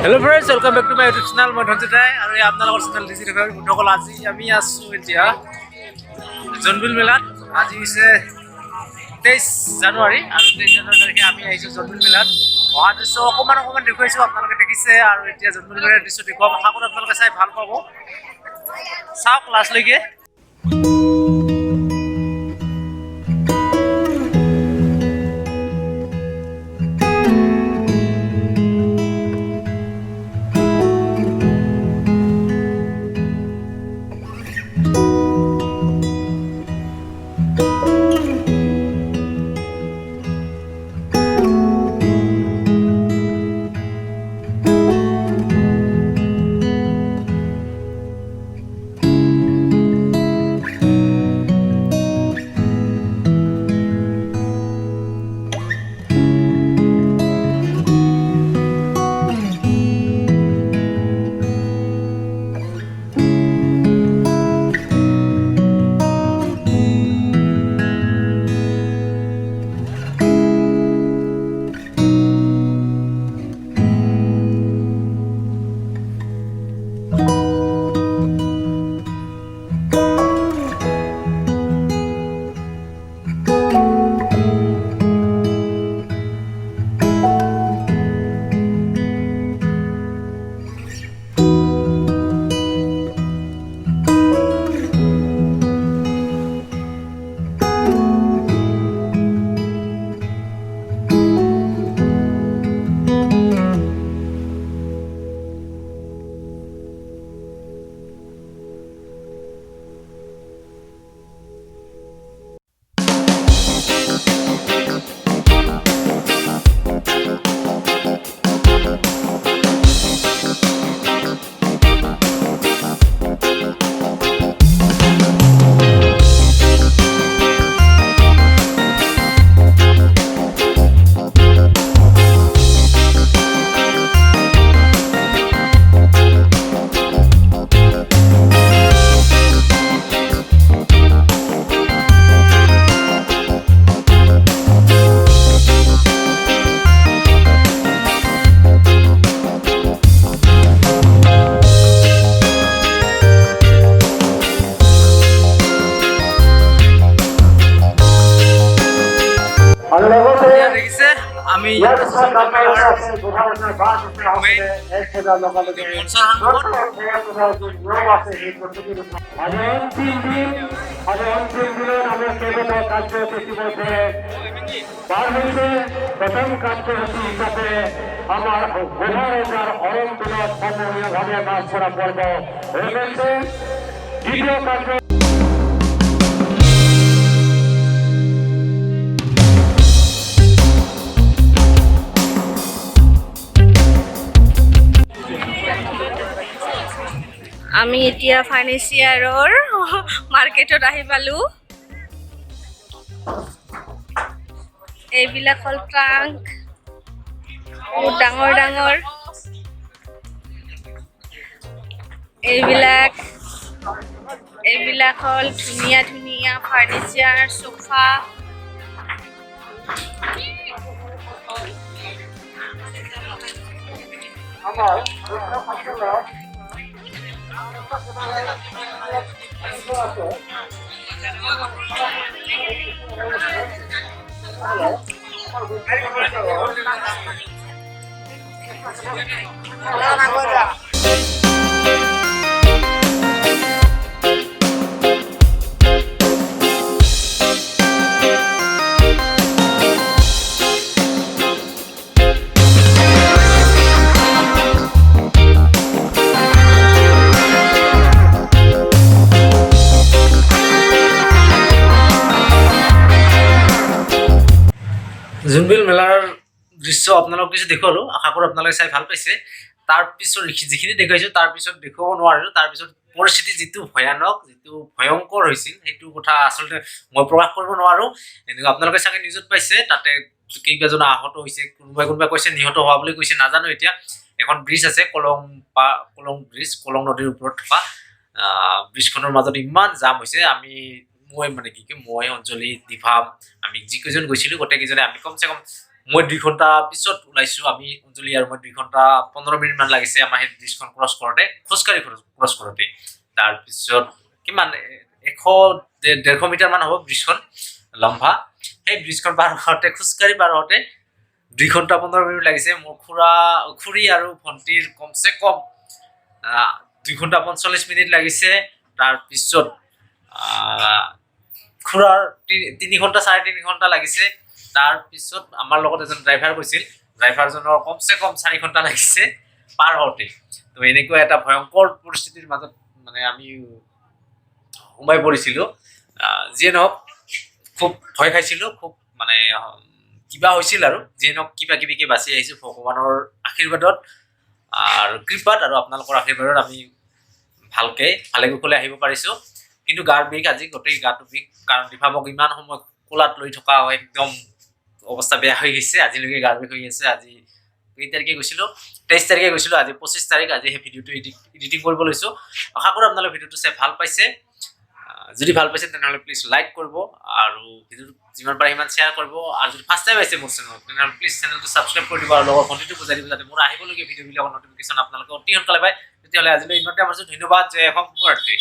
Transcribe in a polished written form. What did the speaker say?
Hello friends, welcome back to my YouTube channel. মই Dhanjit Ray আৰু আপোনালোকৰ channel Djit Abhayapuri বন্ধুসকল আজি আমি আছো এতিয়া জনবিল মেলাত। আজি হৈছে 23 জানুৱাৰী আৰু 23 জানুৱাৰী তাৰিখে আমি আহিছো জনবিল মেলাত। অহা দৃশ্য অকমান দেখুৱাইছো, আপোনালোকে দেখিছে আৰু এতিয়া জনবিল মেলাৰ দৃশ্য দেখুৱাম। আশা কৰোঁ আপোনালোকে চাই ভাল পাব। চাওক লাষ্টলৈকে। আমি প্রথম কার্যসূচী হিসাবে আমার গোভারকার অরন্তনাথ সম্মানীয়ভাবে কাজ করা পর্ব হয়ে গেছে। দ্বিতীয় কার্য আমি এতিয়া ফাৰ্নিচাৰৰ মাৰ্কেটত আহি পালো। এইবিলাক হ'ল ট্ৰাংক, বহুত ডাঙৰ ডাঙৰ। এইবিলাক হ'ল ধুনীয়া ধুনীয়া ফাৰ্নিচাৰ, সোফা। জোনবিল মেলাৰ দৃশ্য আপোনালোক কিছু দেখুৱালো আশা কৰোঁ আপোনালোকে চাই ভাল পাইছে তাৰ পিছত যিখিনি দেখুৱাইছো তাৰ পিছত দেখুৱাব নোৱাৰিলো তাৰ পিছত পৰিস্থিতি যিটো ভয়ানক যিটো ভয়ংকৰ হৈছিল সেইটো কথা আচলতে মই প্ৰকাশ কৰিব নোৱাৰো এনেকুৱা আপোনালোকে চাগে নিউজত পাইছে তাতে কেইবাজন আহত হৈছে কোনোবাই কৈছে নিহত হোৱা বুলি কৈছে নাজানো এতিয়া এখন ব্ৰিজ আছে কলং ব্ৰিজ কলং নদীৰ ওপৰত থকা ব্ৰিজখনৰ মাজত ইমান জাম হৈছে মই অঞ্জলি দিভাম আমি যিকেইজন গৈছিলো গোটেইকেইজনে আমি কমচে কম মই 2 ঘণ্টা পিছত ওলাইছো আমি অঞ্জলি আৰু মই 2 ঘণ্টা 15 মিনিট মান লাগিছে আমাৰ সেই ব্ৰিজখন ক্ৰছ কৰোতে খোজকাঢ়ি ক্ৰছ কৰোতে তাৰপিছত কিমান 100-150 মিটাৰ মান হ'ব ব্ৰিজখন লম্বা সেই ব্ৰিজখন পাৰ হওঁতে খোজকাঢ়ি পাৰ হওঁতে 2 ঘণ্টা 15 মিনিট লাগিছে মোৰ খুৰী আৰু ভণ্টিৰ কমচে কম 2 ঘণ্টা 45 মিনিট লাগিছে তাৰপিছত খুৰাৰ 3 ঘণ্টা 3.5 ঘণ্টা লাগিছে তাৰপিছত আমাৰ লগত এজন ড্ৰাইভাৰ গৈছিল ড্ৰাইভাৰজনৰ কমচে কম 4 ঘণ্টা লাগিছে পাৰ হওঁতে তো এনেকুৱা এটা ভয়ংকৰ পৰিস্থিতিৰ মাজত মানে আমি সোমাই পৰিছিলো যিয়ে নহওক খুব ভয় খাইছিলো খুব মানে কিবা হৈছিল আৰু যিয়ে নহওক কিবাকিবিকে বাচি আহিছো ভগৱানৰ আশীৰ্বাদত আৰু কৃপাত আৰু আপোনালোকৰ আশীৰ্বাদত আমি ভালে কুশলে আহিব পাৰিছো কিন্তু গাৰ বিষ আজি গোটেই গাটো বিষ কাৰণ দিভামক ইমান সময় কোলাত লৈ থকা একদম অৱস্থা বেয়া হৈ গৈছে আজিলৈকে গাৰ বিষ হৈ আছে আজি কেই তাৰিখে গৈছিলো 23 তাৰিখে গৈছিলো আজি 25 তাৰিখ আজি সেই ভিডিঅ'টো এডিটিং কৰিব লৈছো আশা কৰোঁ আপোনালোকে ভিডিঅ'টো চাই ভাল পাইছে যদি ভাল পাইছে তেনেহ'লে প্লিজ লাইক কৰিব আৰু ভিডিঅ'টো যিমান পাৰে সিমান শ্বেয়াৰ কৰিব আৰু যদি ফাৰ্ষ্ট টাইম আহিছে মোৰ চেনেলত তেনেহ'লে প্লিজ চেনেলটো ছাবস্ক্ৰাইব কৰি দিব আৰু লগৰ ভণ্টিটো বুজাই দিব যাতে মোৰ আহিবলগীয়া ভিডিঅ'বিলাকৰ নটিফিকেশ্যন আপোনালোকে অতি সোনকালে পায় তেতিয়াহ'লে আজিলৈ ইমানতে আমাৰ ধন্যবাদ জয় অসম শুভৰাত্ৰি